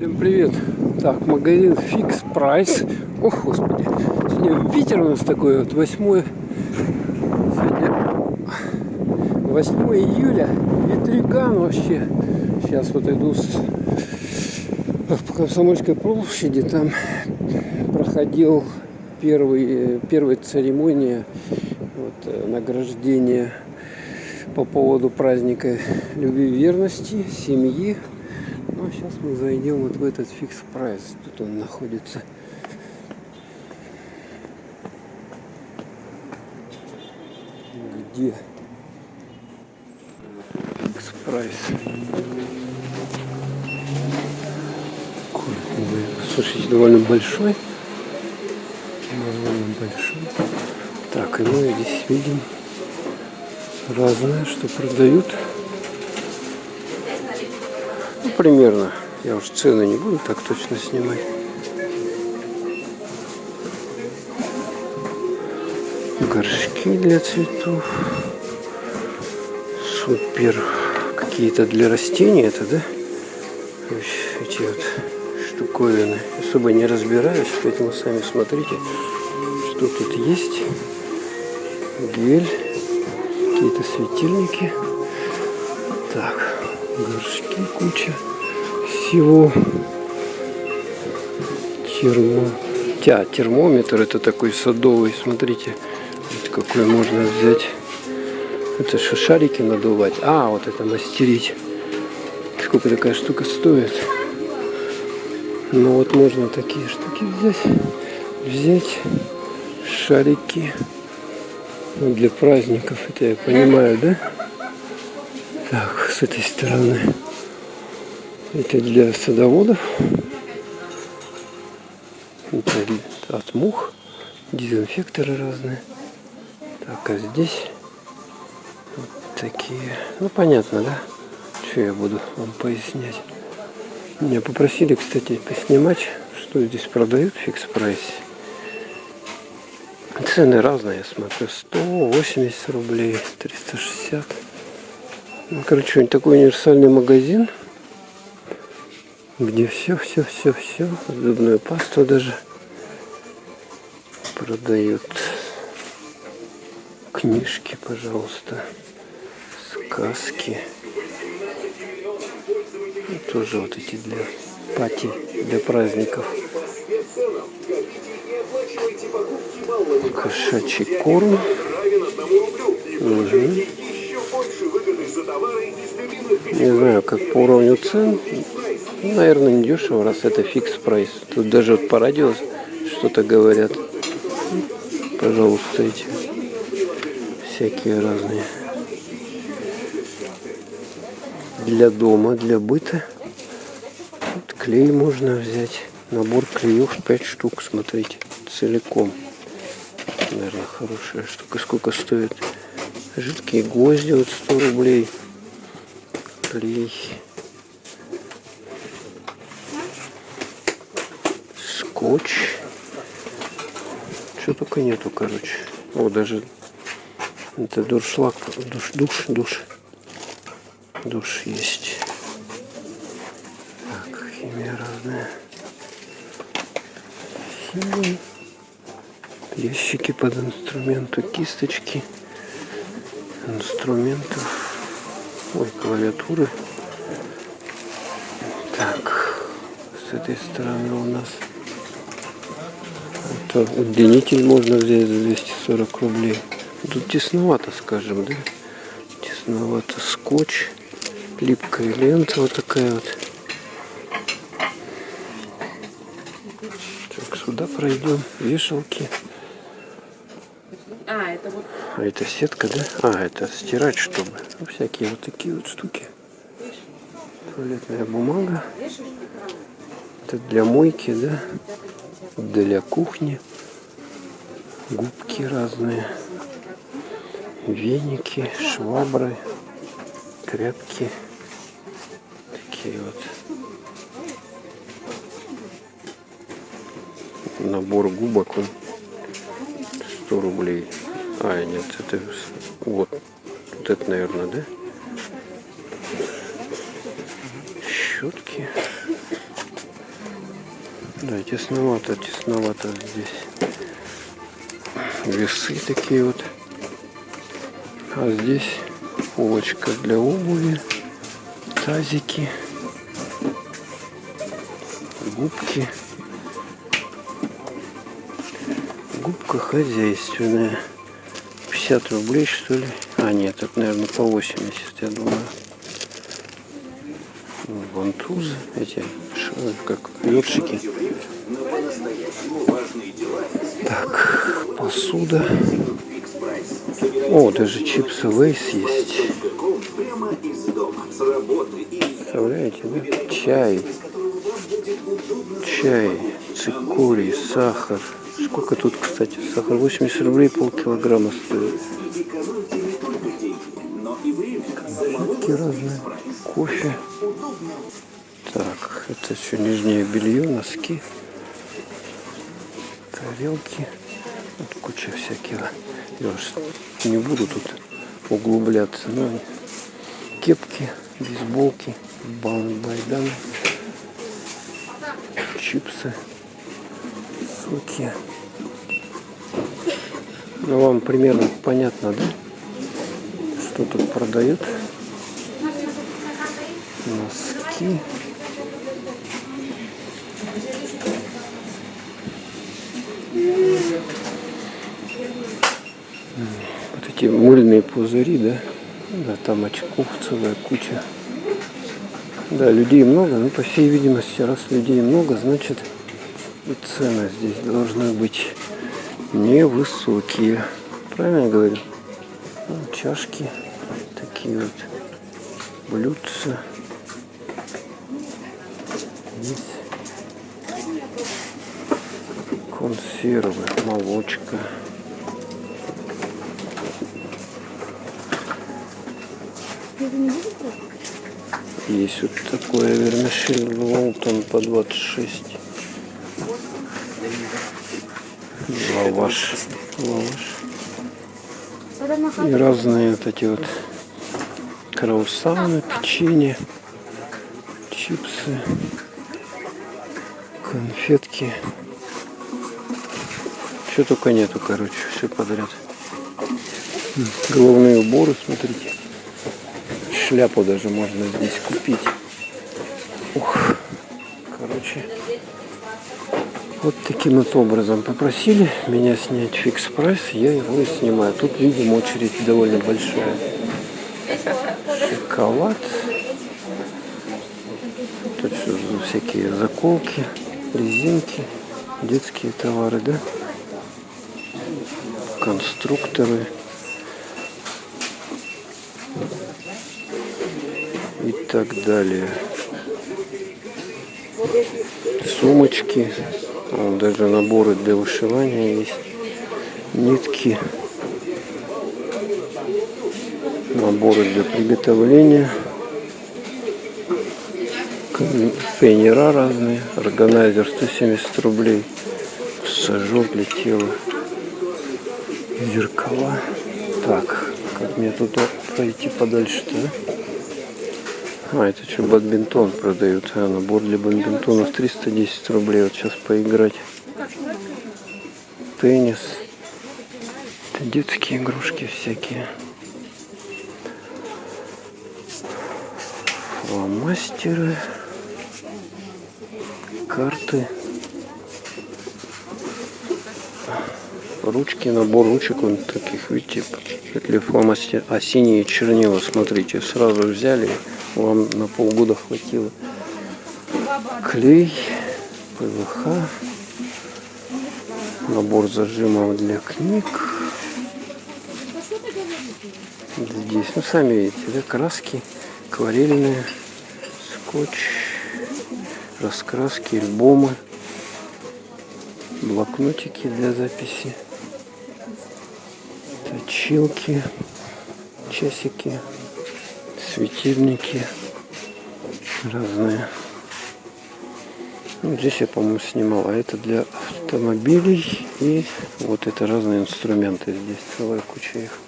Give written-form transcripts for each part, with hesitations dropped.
Всем привет! Так, магазин Fix Price. Ох, господи. Сегодня ветер у нас такой вот 8 июля. Ветряган вообще. Сейчас вот иду по Комсомольской площади. Там проходил первая церемония награждения по поводу праздника любви и верности, семьи. Ну, сейчас мы зайдем вот в этот Fix Price. Тут он находится. Где? Fix Price. Слушайте, довольно большой. Так, и мы здесь видим разное, что продают. Ну, примерно. Я уж цены не буду так точно снимать. Горшки для цветов. Супер. Какие-то для растений это, да? Эти вот штуковины. Особо не разбираюсь, поэтому сами смотрите, что тут есть. Гель. Какие-то светильники. Так. Горшки куча всего. Термометр это такой садовый. Смотрите, вот какой можно взять. Это что, шарики надувать? А, вот это мастерить. Сколько такая штука стоит? Ну вот можно такие штуки взять шарики. Ну, для праздников, это я понимаю, да? Так, с этой стороны это для садоводов, это от мух, дезинфекторы разные. Так, а здесь вот такие, ну понятно, да? Что я буду вам пояснять. Меня попросили, кстати, поснимать, что здесь продают в Fix Price. Цены разные, я смотрю, 180 рублей, 360. Ну, короче, такой универсальный магазин, где все, зубную пасту даже продают. Книжки, пожалуйста, сказки. И тоже вот эти для пати, для праздников. Кошачий корм. Угу. Не знаю, как по уровню цен. Наверное, не дешево, раз это Fix Price. Тут даже вот по радио что-то говорят. Пожалуйста, эти всякие разные. Для дома, для быта. Вот клей можно взять. Набор клеев 5 штук, смотрите, целиком. Наверное, хорошая штука. Сколько стоит? Жидкие гвозди, вот 100 рублей. Клей. Скотч. Что только нету, короче. О, даже это дуршлаг. Душ есть. Так, химия разная. Химия. Ящики под инструменты, кисточки. Инструментов. Ой, клавиатуры. Так, с этой стороны у нас это удлинитель можно взять за 240 рублей. Тут тесновато, скажем, да? Тесновато. Скотч, липкая лента вот такая вот. Так, сюда пройдем. Вешалки. А это сетка, да? А, это стирать, чтобы. Ну, всякие вот такие вот штуки. Туалетная бумага. Это для мойки, да? Для кухни. Губки разные. Веники, швабры, тряпки. Такие вот. Набор губок, он 100 рублей. А, нет, это вот это, наверное, да? щетки. Да, тесновато здесь. Весы такие вот. А здесь полочка для обуви, тазики, губки. Губка хозяйственная. 50 рублей, что ли? А, нет, это, наверное, по 80, я думаю. Вантузы, эти, как ёршики. Так, посуда. О, даже чипсы Лейс есть. Представляете, да? Чай, цикорий, сахар. Сколько тут, кстати, сахар? 80 рублей полкилограмма стоит. Такие разные. Кофе. Так, это все нижнее белье, носки, тарелки. Вот куча всяких. Я уж не буду тут углубляться. Но кепки, бейсболки, байданы, чипсы, соки. Ну, вам примерно понятно, да? Что тут продают? Носки. Вот эти мыльные пузыри, да? Да, там очков целая куча. Да, людей много, но по всей видимости, раз людей много, значит и цены здесь должны быть невысокие. Правильно я говорю? Ну, чашки такие вот, блюдца. Здесь консервы, молочка. Есть вот такое вермишель Волтон по 26. Лаваш. И разные вот эти вот круассаны, печенье, чипсы, конфетки. Что только нету, короче, все подряд. Головные уборы, смотрите. Шляпу даже можно здесь купить. Ух, короче, вот таким вот образом попросили меня снять фикс прайс, я его и снимаю. Тут, видим, очередь довольно большая. Шоколад. Тут все всякие заколки, резинки, детские товары, да? Конструкторы. И так далее. Сумочки. Даже наборы для вышивания есть. Нитки. Наборы для приготовления. Пейнера разные. Органайзер 170 рублей. Массажер для тела. Зеркала. Так, как мне тут пройти подальше-то, да? А, это что, бадминтон продают. А, набор для бадминтонов 310 рублей. Вот сейчас поиграть. Теннис. Это детские игрушки всякие. Фломастеры. Карты. Ручки, набор ручек вон таких, видите, для фломастера. А синие чернила, смотрите, сразу взяли, вам на полгода хватило. Клей, ПВХ, набор зажимов для книг. Здесь, ну сами видите, да, краски, акварельные, скотч, раскраски, альбомы, блокнотики для записи. Точилки, часики, светильники разные. Ну, здесь я, по-моему, снимал. А это для автомобилей. И вот это разные инструменты. Здесь целая куча их.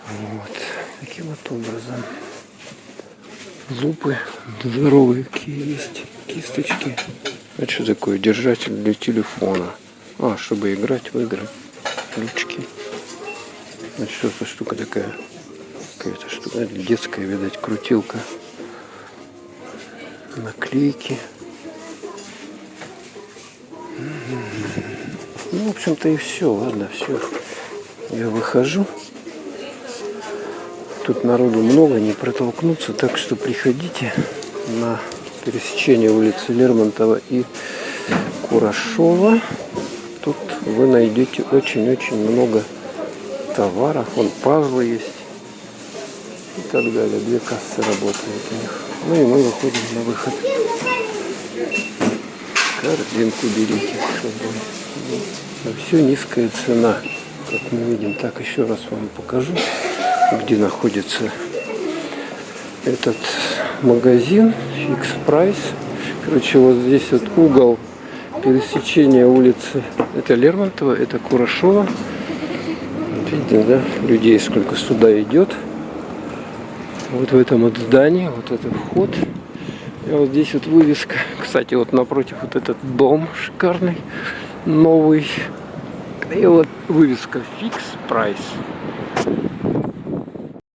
Вот. Таким вот образом. Лупы здоровые какие есть. кисточки. Это что такое? Держатель для телефона. А, чтобы играть в игры. Ручки. Это что за штука такая? Какая-то штука детская, видать, крутилка. Наклейки. Ну, в общем-то, и все. Ладно, все. Я выхожу. Тут народу много, не протолкнуться, так что приходите на пересечение улицы Лермонтова и Курашова. Тут вы найдете очень-очень много товаров. Вон пазлы есть и так далее. 2 кассы работают у них. Ну и мы выходим на выход. Корзинку берите с собой. На все низкая цена, как мы видим. Так, еще раз вам покажу, где находится этот магазин Fix Price. Короче, вот здесь вот угол пересечения улицы. Это Лермонтова, это Курашова. Вот видите, да, людей сколько сюда идет. Вот в этом вот здании, вот это вход. И вот здесь вот вывеска. Кстати, вот напротив вот этот дом шикарный, новый. И вот вывеска Fix Price.